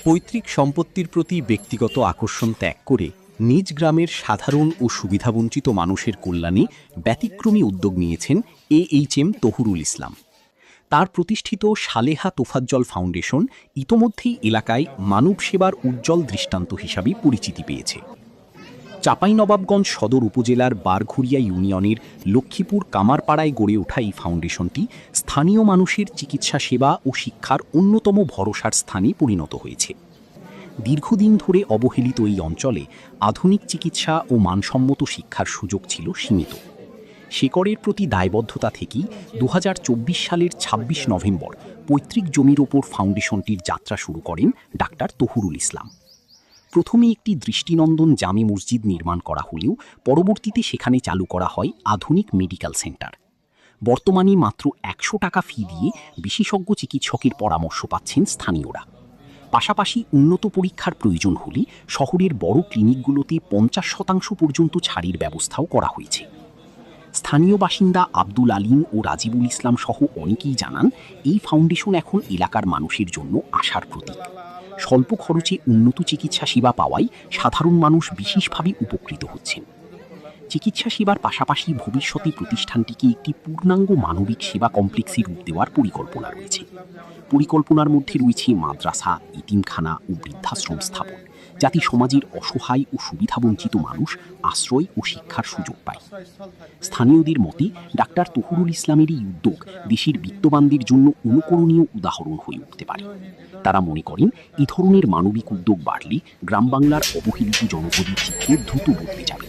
পৈতৃক সম্পত্তির প্রতি ব্যক্তিগত আকর্ষণ ত্যাগ করে নিজ গ্রামের সাধারণ ও সুবিধাবঞ্চিত মানুষের কল্যাণে ব্যতিক্রমী উদ্যোগ নিয়েছেন AHM তহুরুল ইসলাম। তার প্রতিষ্ঠিত সালেহা তোফাজ্জল ফাউন্ডেশন ইতোমধ্যেই এলাকায় মানব সেবার উজ্জ্বল দৃষ্টান্ত হিসাবে পরিচিতি পেয়েছে। চাঁপাইনবাবগঞ্জ সদর উপজেলার বারঘুরিয়া ইউনিয়নের লক্ষ্মীপুর কামারপাড়ায় গড়ে ওঠা এই ফাউন্ডেশনটি স্থানীয় মানুষের চিকিৎসা সেবা ও শিক্ষার অন্যতম ভরসার স্থানে পরিণত হয়েছে। দীর্ঘদিন ধরে অবহেলিত এই অঞ্চলে আধুনিক চিকিৎসা ও মানসম্মত শিক্ষার সুযোগ ছিল সীমিত। শেকড়ের প্রতি দায়বদ্ধতা থেকেই 2024 সালের 26 নভেম্বর পৈতৃক জমির ওপর ফাউন্ডেশনটির যাত্রা শুরু করেন ডাক্তার তহুরুল ইসলাম। প্রথমে একটি দৃষ্টিনন্দন জামে মসজিদ নির্মাণ করা হলেও পরবর্তীতে সেখানে চালু করা হয় আধুনিক মেডিকেল সেন্টার। বর্তমানে মাত্র 100 টাকা ফি দিয়ে বিশেষজ্ঞ চিকিৎসকের পরামর্শ পাচ্ছেন স্থানীয়রা। পাশাপাশি উন্নত পরীক্ষার প্রয়োজন হলে শহরের বড় ক্লিনিকগুলোতে 50% পর্যন্ত ছাড়ের ব্যবস্থাও করা হয়েছে। স্থানীয় বাসিন্দা আব্দুল আলিম ও রাজিবুল ইসলাম সহ অনেকেই জানান, এই ফাউন্ডেশন এখন এলাকার মানুষের জন্য আশার প্রতীক। স্বল্প খরচে উন্নত চিকিৎসা সেবা পাওয়ায় সাধারণ মানুষ বিশেষভাবে উপকৃত হচ্ছেন। চিকিৎসা সেবার পাশাপাশি ভবিষ্যতে প্রতিষ্ঠানটিকে একটি পূর্ণাঙ্গ মানবিক সেবা কমপ্লেক্সে রূপ দেওয়ার পরিকল্পনা রয়েছে। পরিকল্পনার মধ্যে রয়েছে মাদ্রাসা, এতিমখানা ও বৃদ্ধাশ্রম স্থাপন, যাতে সমাজের অসহায় ও সুবিধাবঞ্চিত মানুষ আশ্রয় ও শিক্ষার সুযোগ পায়। স্থানীয়দের মতে ডাক্তার তহুরুল ইসলামের এই উদ্যোগ দেশের বিত্তবানদের জন্য অনুকরণীয় উদাহরণ হয়ে উঠতে পারে। তারা মনে করেন, এই ধরনের মানবিক উদ্যোগ বাড়লে গ্রাম বাংলার অবহেলিত জনপদের চিত্র দ্রুত বদলে যাবে।